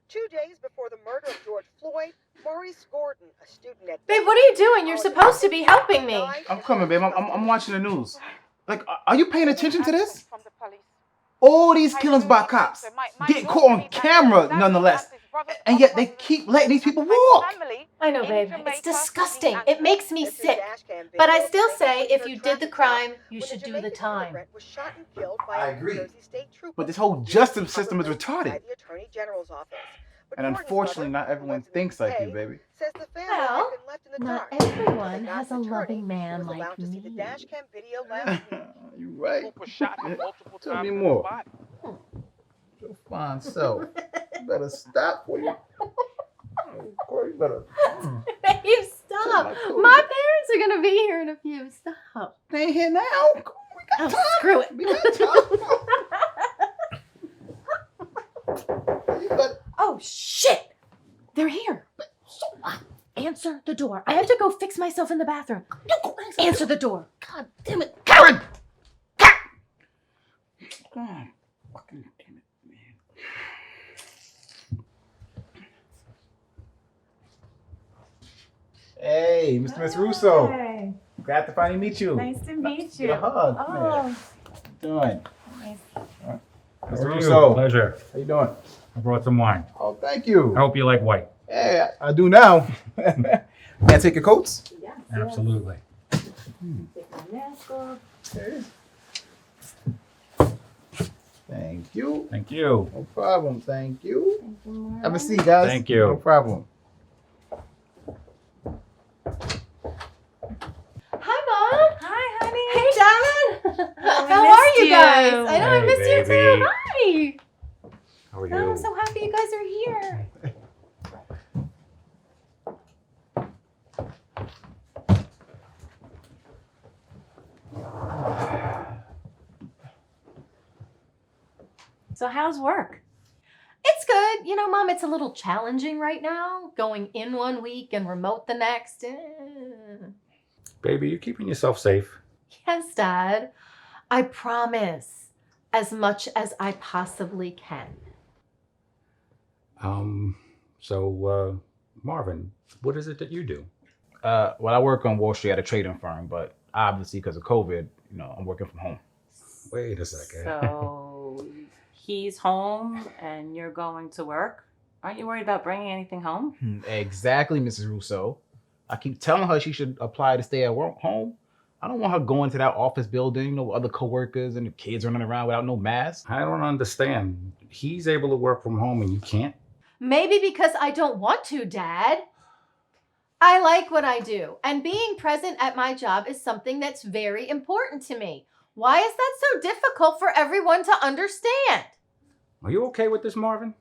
2 days before the murder of George Floyd, Maurice Gordon, a student at... Babe, what are you doing? You're supposed to be helping me. I'm coming, babe. I'm watching the news. Like, are you paying attention to this? All these killings by cops get caught on camera, nonetheless. And yet they keep letting these people walk. I know, babe. It's disgusting. It makes me sick. But I still say if you did the crime, you should do the time. I agree. But this whole justice system is retarded. And unfortunately, not everyone thinks like you, baby. Well, not everyone has a loving man like me. You're right. Tell me more. Your fine self. You better stop for you. You better. Babe, stop. My parents are going to be here in a few. Stop. They ain't here now. We got time. Screw it. We got time. Oh, shit. They're here. So what? Answer the door. I have to go fix myself in the bathroom. Answer the door. God damn it. Karen! God fucking damn it, man. Hey, Mr. Miss Russo. Hi. Glad to finally meet you. Nice to meet you. Get a hug. Oh. How you doing? Nice. Mr. Russo. Pleasure. How you doing? I brought some wine. Oh, thank you. I hope you like white. Yeah, I do now. May I take your coats? Yes, Absolutely. Take my mask off. There it is. Thank you. Thank you. No problem. Thank you. Thank you, Mom. Have a seat, guys. Thank you. No problem. Hi, Mom. Hi, honey. Hey, darling. Oh, How we are missed you guys? you. I know I Hey, missed you baby. too. Hi. How are you? Oh, I'm so happy you guys are here. So how's work? It's good. You know, Mom, it's a little challenging right now. Going in one week and remote the next. Baby, you keeping yourself safe? Yes, Dad. I promise. As much as I possibly can. Marvin, what is it that you do? Well, I work on Wall Street at a trading firm, but obviously because of COVID, I'm working from home. Wait a second. So he's home and you're going to work? Aren't you worried about bringing anything home? Exactly, Mrs. Russo. I keep telling her she should apply to stay at home. I don't want her going to that office building, other coworkers and the kids running around without no mask. I don't understand. He's able to work from home and you can't? Maybe because I don't want to, Dad. I like what I do, and being present at my job is something that's very important to me. Why is that so difficult for everyone to understand? Are you okay with this, Marvin?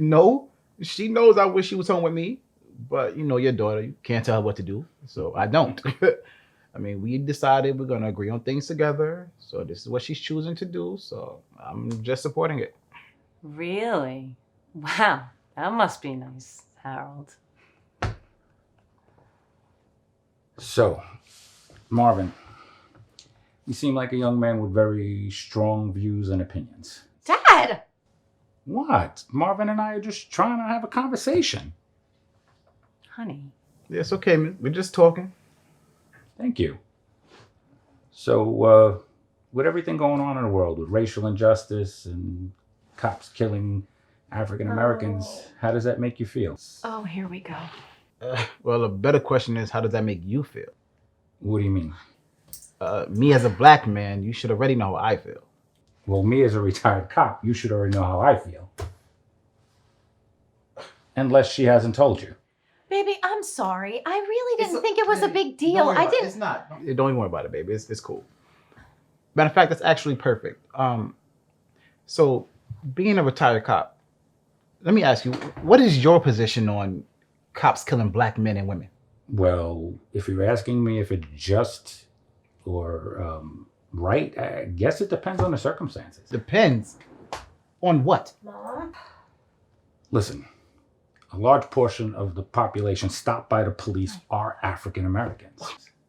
No, she knows I wish she was home with me, but your daughter, you can't tell her what to do, so I don't. I mean, we decided we're going to agree on things together, so this is what she's choosing to do, so I'm just supporting it. Really? Wow, that must be nice, Harold. So, Marvin, you seem like a young man with very strong views and opinions. Dad! What? Marvin and I are just trying to have a conversation. Honey. Yeah, it's okay, man. We're just talking. Thank you. So, with everything going on in the world, with racial injustice and cops killing African Americans, how does that make you feel? Oh, here we go. Well, a better question is, how does that make you feel? What do you mean? Me as a black man, you should already know how I feel. Well, me as a retired cop, you should already know how I feel. Unless she hasn't told you. Baby, I'm sorry. I really didn't think it was a big deal. I didn't. It's not. Don't even worry about it, baby. It's cool. Matter of fact, that's actually perfect. So being a retired cop, let me ask you, what is your position on cops killing black men and women? Well, if you're asking me if it's just or right, I guess it depends on the circumstances. Depends on what? Mom? Listen, a large portion of the population stopped by the police are African Americans.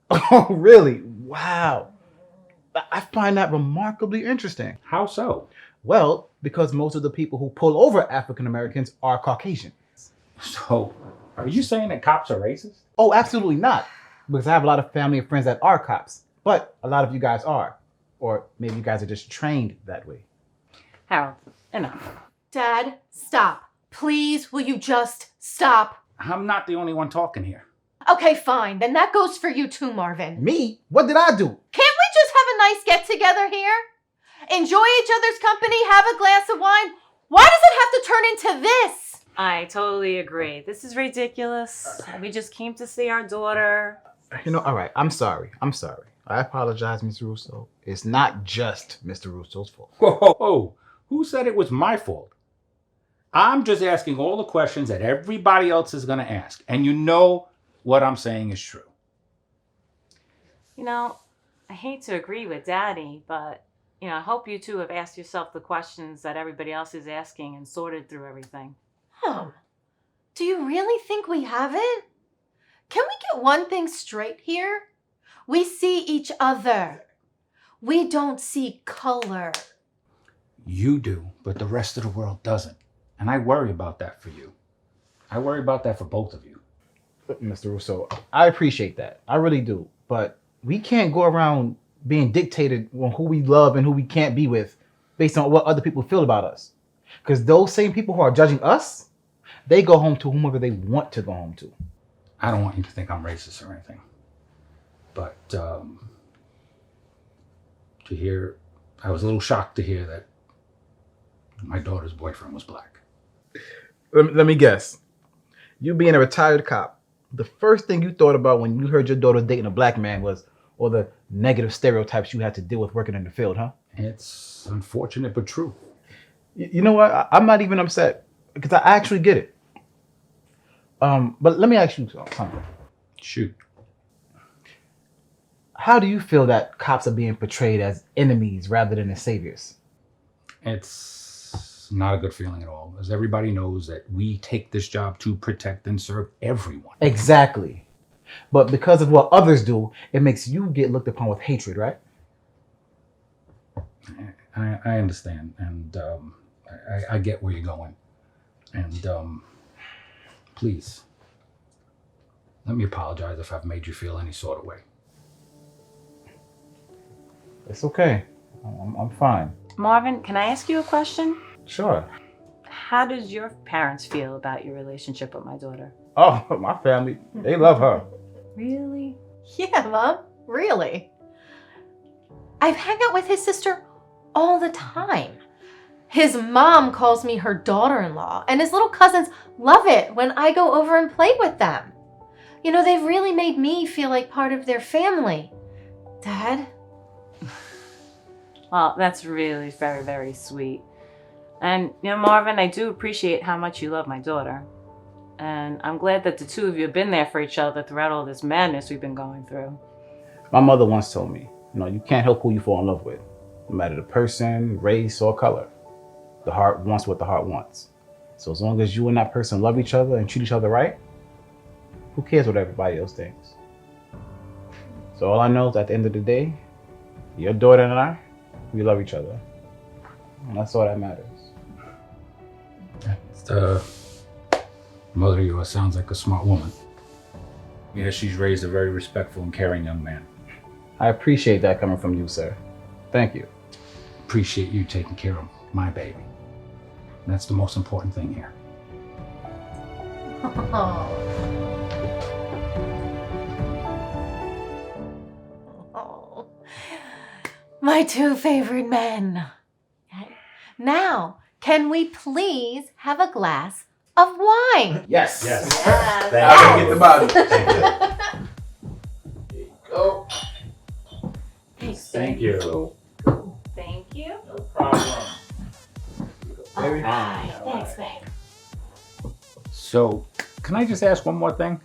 Oh, really? Wow. I find that remarkably interesting. How so? Well, because most of the people who pull over African Americans are Caucasian. So, are you saying that cops are racist? Oh, absolutely not. Because I have a lot of family and friends that are cops, but a lot of you guys are. Or maybe you guys are just trained that way. Harold, enough. Dad, stop. Please, will you just stop? I'm not the only one talking here. Okay, fine. Then that goes for you too, Marvin. Me? What did I do? Can't we just have a nice get-together here? Enjoy each other's company, have a glass of wine? Why does it have to turn into this? I totally agree. This is ridiculous. We just came to see our daughter. All right, I'm sorry. I apologize, Mr. Russo. It's not just Mr. Russo's fault. Whoa. Who said it was my fault? I'm just asking all the questions that everybody else is going to ask. And you know what I'm saying is true. I hate to agree with Daddy, but, I hope you two have asked yourself the questions that everybody else is asking and sorted through everything. Do you really think we haven't? Can we get one thing straight here? We see each other. We don't see color. You do, but the rest of the world doesn't. And I worry about that for you. I worry about that for both of you. Mr. Russo, I appreciate that. I really do. But we can't go around being dictated on who we love and who we can't be with based on what other people feel about us. Because those same people who are judging us, they go home to whomever they want to go home to. I don't want you to think I'm racist or anything. But I was a little shocked to hear that my daughter's boyfriend was black. Let me guess. You being a retired cop, the first thing you thought about when you heard your daughter dating a black man was all the negative stereotypes you had to deal with working in the field, huh? It's unfortunate but true. You know what? I'm not even upset because I actually get it. But let me ask you something. Shoot. How do you feel that cops are being portrayed as enemies rather than as saviors? It's not a good feeling at all, as everybody knows that we take this job to protect and serve everyone. Exactly. But because of what others do, it makes you get looked upon with hatred, right? I understand, and I get where you're going. And please, let me apologize if I've made you feel any sort of way. It's okay. I'm fine. Marvin, can I ask you a question? Sure. How does your parents feel about your relationship with my daughter? Oh, my family, they love her. Really? Yeah, Mom. Really? I've hung out with his sister all the time. His mom calls me her daughter-in-law, and his little cousins love it when I go over and play with them. They've really made me feel like part of their family. Dad? Well, that's really very, very sweet. And, Marvin, I do appreciate how much you love my daughter. And I'm glad that the two of you have been there for each other throughout all this madness we've been going through. My mother once told me, you can't help who you fall in love with, no matter the person, race, or color. The heart wants what the heart wants. So as long as you and that person love each other and treat each other right, who cares what everybody else thinks? So all I know is at the end of the day, your daughter and I, we love each other. And that's all that matters. Mother of yours sounds like a smart woman. Yeah, she's raised a very respectful and caring young man. I appreciate that coming from you, sir. Thank you. Appreciate you taking care of my baby. That's the most important thing here. Oh, my two favorite men. Now, can we please have a glass of wine? Yes. Yes. Get the bottle. There you go. Thank you. Thank you. No problem. All right. Thanks, babe. So, can I just ask one more thing?